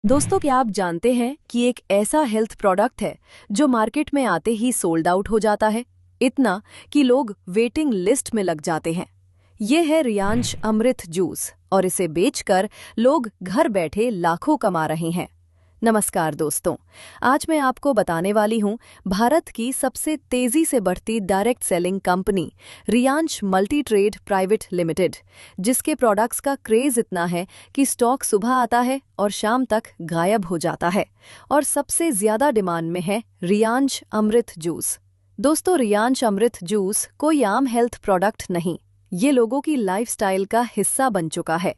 दोस्तों, क्या आप जानते हैं कि एक ऐसा हेल्थ प्रोडक्ट है जो मार्केट में आते ही सोल्ड आउट हो जाता है, इतना कि लोग वेटिंग लिस्ट में लग जाते हैं। ये है रियांश अमृत जूस और इसे बेचकर लोग घर बैठे लाखों कमा रहे हैं। नमस्कार दोस्तों, आज मैं आपको बताने वाली हूँ भारत की सबसे तेजी से बढ़ती direct selling company Riyansh multi trade private limited, जिसके प्रोडक्ट्स का क्रेज इतना है कि स्टॉक सुबह आता है और शाम तक गायब हो जाता है। और सबसे ज्यादा डिमांड में है रियांश अमृत जूस। दोस्तों, रियांश अमृत जूस कोई आम हेल्थ प्रोडक्ट नहीं, ये लोगों की लाइफस्टाइल का हिस्सा बन चुका है।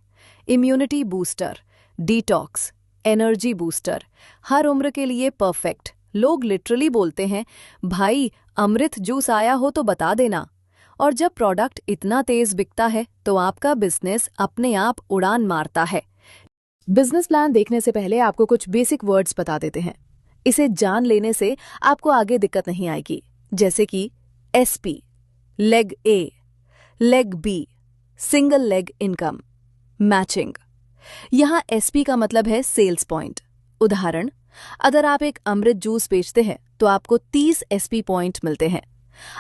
Immunity booster, detox, energy booster, हर उम्र के लिए परफेक्ट। लोग लिटरली बोलते हैं, भाई अमृत जूस आया हो तो बता देना। और जब प्रोडक्ट इतना तेज बिकता है तो आपका बिजनेस अपने आप उड़ान मारता है। बिजनेस प्लान देखने से पहले आपको कुछ बेसिक वर्ड्स बता देते हैं। इसे जान लेने से आपको आगे दिक्कत नहीं आएगी, जैसे कि SP, leg A, leg B, single leg income, matching. यहाँ SP का मतलब है सेल्स पॉइंट। उदाहरण, अगर आप एक अमृत जूस बेचते हैं तो आपको 30 SP पॉइंट मिलते हैं।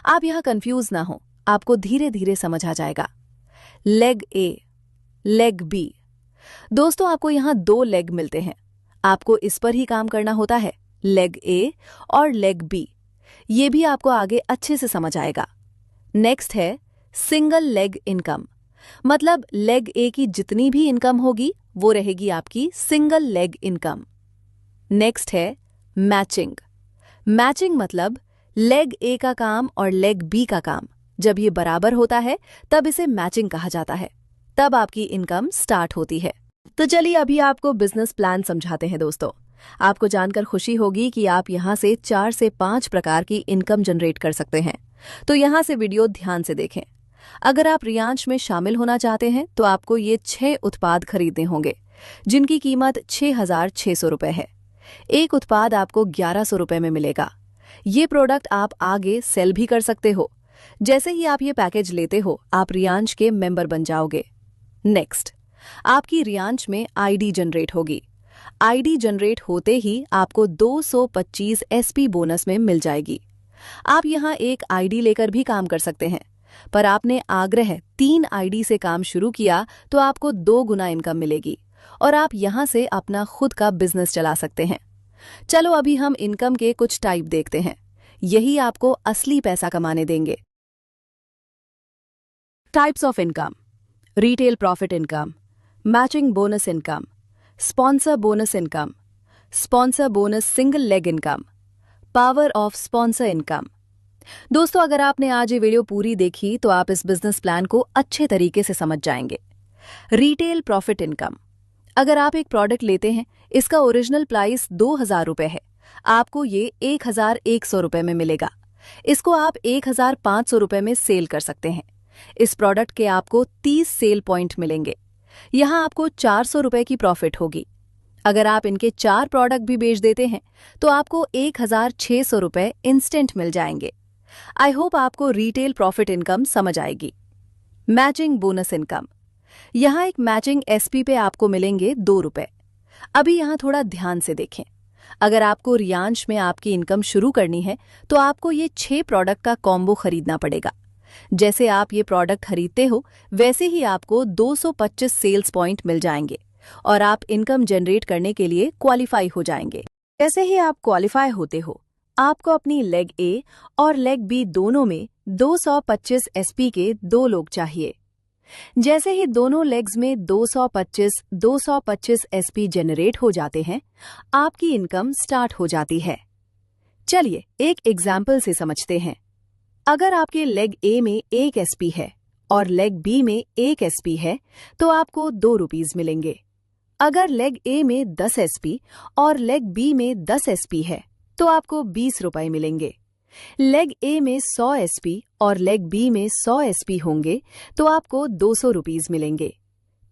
आप यहाँ कंफ्यूज ना हो, आपको धीरे धीरे समझ आ जाएगा। Leg A, leg B। दोस्तों, आपको यहाँ 2 लेग मिलते हैं, आपको इस पर ही काम करना होता है, लेग A और लेग B। ये भी आपको आगे अच्छे से समझ आएगा। नेक्स्ट है सिंगल लेग इनकम, मतलब लेग A की जितनी भी इनकम होगी वो रहेगी आपकी सिंगल लेग इनकम। नेक्स्ट है मैचिंग। मैचिंग मतलब लेग A का काम और लेग B का काम जब ये बराबर होता है तब इसे मैचिंग कहा जाता है, तब आपकी इनकम स्टार्ट होती है। तो चलिए अभी आपको बिजनेस प्लान समझाते हैं। दोस्तों, आपको जानकर खुशी होगी कि आप यहाँ से 4 से 5 प्रकार की इनकम जनरेट कर सकते हैं। तो यहाँ से वीडियो ध्यान से देखें। अगर आप रियांश में शामिल होना चाहते हैं तो आपको ये 6 उत्पाद खरीदने होंगे, जिनकी कीमत 6,600 रुपए है। एक उत्पाद आपको 1,100 रुपए में मिलेगा। ये प्रोडक्ट आप आगे सेल भी कर सकते हो। जैसे ही आप ये पैकेज लेते हो, आप रियांश के मेंबर बन जाओगे। नेक्स्ट, आपकी रियांश में ID जनरेट होगी। ID जनरेट होते ही आपको 225 SP बोनस में मिल जाएगी। आप यहाँ एक ID लेकर भी काम कर सकते हैं, पर आपने आग्रह 3 ID से काम शुरू किया तो आपको 2 गुना इनकम मिलेगी और आप यहाँ से अपना खुद का बिजनेस चला सकते हैं। चलो अभी हम इनकम के कुछ टाइप देखते हैं, यही आपको असली पैसा कमाने देंगे। Types of income: retail profit income, matching bonus income, sponsor bonus income, sponsor bonus single leg income, power of sponsor income. दोस्तों, अगर आपने आज ये वीडियो पूरी देखी तो आप इस बिजनेस प्लान को अच्छे तरीके से समझ जाएंगे। रिटेल प्रॉफिट इनकम: अगर आप एक प्रोडक्ट लेते हैं, इसका ओरिजिनल प्राइस 2,000 रुपए है, आपको ये 1,100 रुपए में मिलेगा। इसको आप 1,500 रुपए में सेल कर सकते हैं। इस प्रोडक्ट के आपको 30 सेल पॉइंट मिलेंगे। यहाँ आपको 400 रुपए की प्रॉफिट होगी। अगर आप इनके 4 प्रोडक्ट भी बेच देते हैं तो आपको 1,600 रुपए इंस्टेंट मिल जाएंगे। आई होप आपको रिटेल प्रॉफिट इनकम समझ आएगी। मैचिंग बोनस इनकम: यहाँ एक मैचिंग SP पे आपको मिलेंगे 2 रुपए। अभी यहाँ थोड़ा ध्यान से देखें। अगर आपको रियांश में आपकी इनकम शुरू करनी है तो आपको ये 6 प्रोडक्ट का कॉम्बो खरीदना पड़ेगा। जैसे आप ये प्रोडक्ट खरीदते हो वैसे ही आपको 225 सेल्स पॉइंट मिल जाएंगे और आप इनकम जनरेट करने के लिए क्वालिफाई हो जाएंगे। जैसे ही आप क्वालिफाई होते हो, आपको अपनी लेग A और लेग B दोनों में 225 SP के 2 लोग चाहिए। जैसे ही दोनों लेग्स में 225 SP जनरेट हो जाते हैं, आपकी इनकम स्टार्ट हो जाती है। चलिए एक एग्जाम्पल से समझते हैं। अगर आपके लेग A में 1 SP है और लेग B में 1 SP है तो आपको 2 रुपीज मिलेंगे। अगर लेग A में 10 SP और लेग B में 10 SP है तो आपको 20 रुपए मिलेंगे। लेग A में 100 SP और लेग B में 100 SP होंगे तो आपको 200 रुपीज मिलेंगे।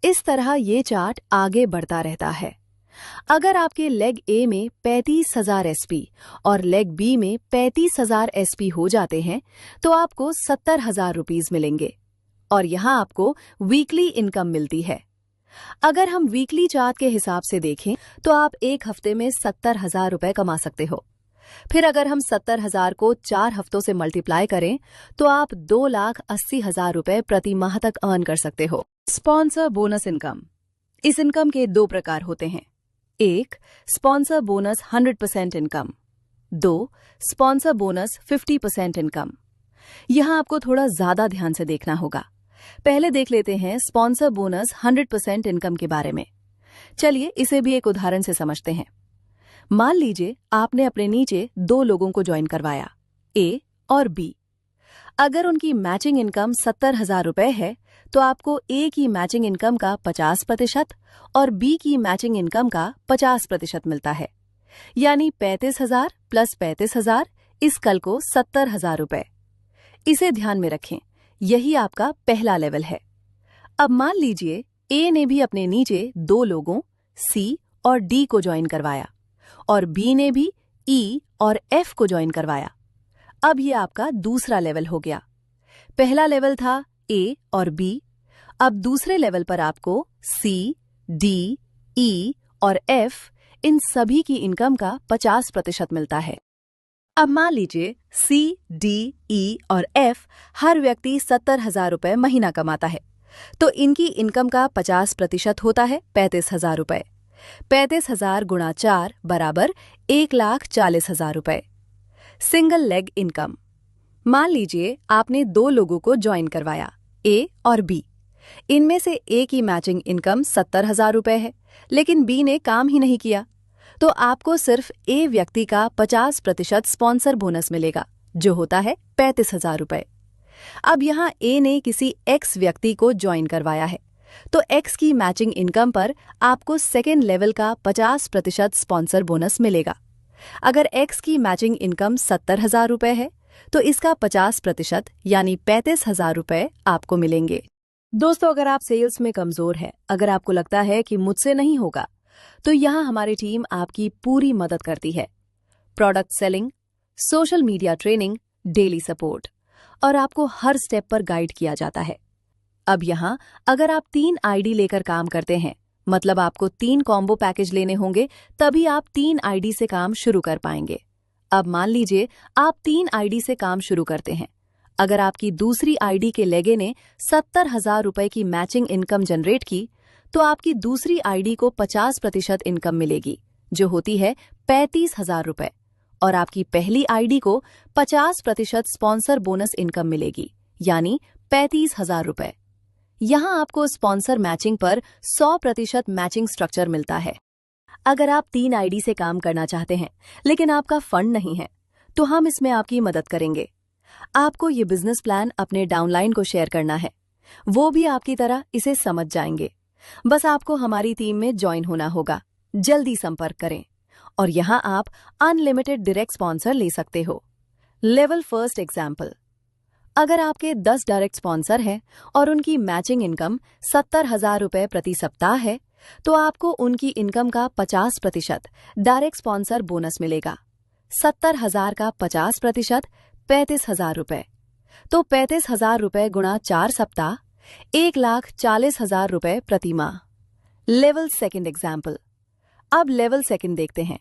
इस तरह ये चार्ट आगे बढ़ता रहता है। अगर आपके लेग A में 35,000 SP और लेग B में 35,000 SP हो जाते हैं तो आपको 70,000 रुपीज मिलेंगे और यहाँ आपको वीकली इनकम मिलती है। अगर हम वीकली चार्ट के हिसाब से देखें तो आप एक हफ्ते में 70,000 रुपए कमा सकते हो। फिर अगर हम 70,000 को 4 हफ्तों से मल्टीप्लाई करें तो आप 2,80,000 रुपए प्रति माह तक अर्न कर सकते हो। Sponsor bonus income. इस इनकम के 2 प्रकार होते हैं। 1. Sponsor bonus 100% income. 2. Sponsor bonus 50% income. यहां आपको थोड़ा ज्यादा ध्यान से देखना होगा। पहले देख लेते हैं स्पॉन्सर बोनस 100% इनकम के बारे में। चलिए इसे भी एक उदाहरण से समझते हैं। मान लीजिए आपने अपने नीचे 2 लोगों को ज्वाइन करवाया, ए और बी। अगर उनकी मैचिंग इनकम 70,000 रुपए है तो आपको ए की मैचिंग इनकम का 50% और बी की मैचिंग इनकम का 50% मिलता है, यानी 35,000 प्लस 35,000 इस कल को 70,000 रुपए। इसे ध्यान में रखें, यही आपका पहला लेवल है। अब मान लीजिए ए ने भी अपने नीचे 2 लोगों सी और डी को ज्वाइन करवाया और बी ने भी ई और एफ को ज्वाइन करवाया। अब ये आपका दूसरा लेवल हो गया। पहला लेवल था ए और बी। अब दूसरे लेवल पर आपको सी, डी, ई और एफ इन सभी की इनकम का 50% मिलता है। अब मान लीजिए सी, डी, ई और एफ हर व्यक्ति 70,000 रुपए महीना कमाता है, तो इनकी इनकम का 50% होता है 35,000 रुपए। 35,000 गुणा 4 बराबर 1,40,000 रुपए। Single leg income. मान लीजिए आपने 2 लोगों को ज्वाइन करवाया, ए और बी। इनमें से ए की मैचिंग इनकम 70,000 रुपए है, लेकिन बी ने काम ही नहीं किया, तो आपको सिर्फ ए व्यक्ति का 50% स्पॉन्सर बोनस मिलेगा, जो होता है 35,000 रुपए। अब यहाँ ए ने किसी एक्स व्यक्ति को ज्वाइन करवाया है, तो एक्स की मैचिंग इनकम पर आपको सेकेंड लेवल का 50% स्पॉन्सर बोनस मिलेगा। अगर एक्स की मैचिंग इनकम 70,000 रुपए है तो इसका 50% यानी 35,000 रुपए आपको मिलेंगे। दोस्तों, अगर आप सेल्स में कमजोर है, अगर आपको लगता है कि मुझसे नहीं होगा, तो यहाँ हमारी टीम आपकी पूरी मदद करती है। Product selling, social media training, daily support, और आपको हर स्टेप पर गाइड किया जाता है। अब यहाँ अगर आप 3 आईडी लेकर काम करते हैं, मतलब आपको 3 कॉम्बो पैकेज लेने होंगे, तभी आप 3 आईडी से काम शुरू कर पाएंगे। अब मान लीजिए आप 3 आईडी से काम शुरू करते हैं। अगर आपकी दूसरी आईडी के लेगे ने 70,000 रुपए की मैचिंग इनकम जनरेट की, तो आपकी दूसरी आईडी को 50% इनकम मिलेगी, जो होती है 35,000 रुपए, और आपकी पहली आईडी को 50% स्पॉन्सर बोनस इनकम मिलेगी, यानी 35,000 रुपए। यहाँ आपको स्पॉन्सर मैचिंग पर 100% मैचिंग स्ट्रक्चर मिलता है। अगर आप 3 आईडी से काम करना चाहते हैं लेकिन आपका फंड नहीं है, तो हम इसमें आपकी मदद करेंगे। आपको ये बिजनेस प्लान अपने डाउनलाइन को शेयर करना है, वो भी आपकी तरह इसे समझ जाएंगे। बस आपको हमारी टीम में ज्वाइन होना होगा। जल्दी संपर्क करें, और यहाँ आप अनलिमिटेड डायरेक्ट स्पॉन्सर ले सकते हो। Level first example. अगर आपके 10 डायरेक्ट स्पॉन्सर हैं और उनकी मैचिंग इनकम 70,000 रुपए प्रति सप्ताह है, तो आपको उनकी इनकम का 50% डायरेक्ट स्पॉन्सर बोनस मिलेगा। 70,000 का 50% 35,000 रुपए, तो 35,000 रुपए गुणा 4 सप्ताह 1,40,000 रुपए प्रति माह। Level second example. अब लेवल सेकंड देखते हैं।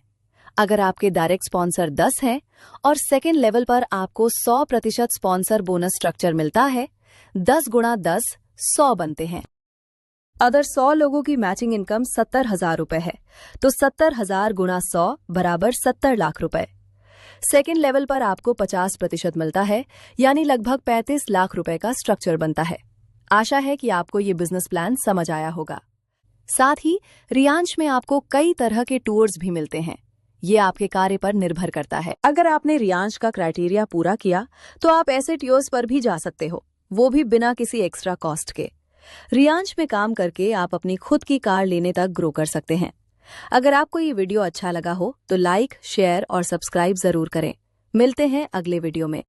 अगर आपके डायरेक्ट स्पॉन्सर 10 हैं और सेकंड लेवल पर आपको 100% स्पॉन्सर बोनस स्ट्रक्चर मिलता है, 10 गुणा 10 100 बनते हैं। अगर 100 लोगों की मैचिंग इनकम 70,000 रुपए है, तो 70,000 गुणा 100 बराबर 70 लाख रुपए। सेकेंड लेवल पर आपको 50% मिलता है, यानी लगभग 35 लाख रुपए का स्ट्रक्चर बनता है। आशा है कि आपको ये बिजनेस प्लान समझ आया होगा। साथ ही रियांश में आपको कई तरह के टूर्स भी मिलते हैं। ये आपके कार्य पर निर्भर करता है। अगर आपने रियांश का क्राइटेरिया पूरा किया, तो आप ऐसे टूर्स पर भी जा सकते हो, वो भी बिना किसी एक्स्ट्रा कॉस्ट के। रियांश में काम करके आप अपनी खुद की कार लेने तक ग्रो कर सकते हैं। अगर आपको ये वीडियो अच्छा लगा हो तो लाइक, शेयर और सब्सक्राइब जरूर करें। मिलते हैं अगले वीडियो में।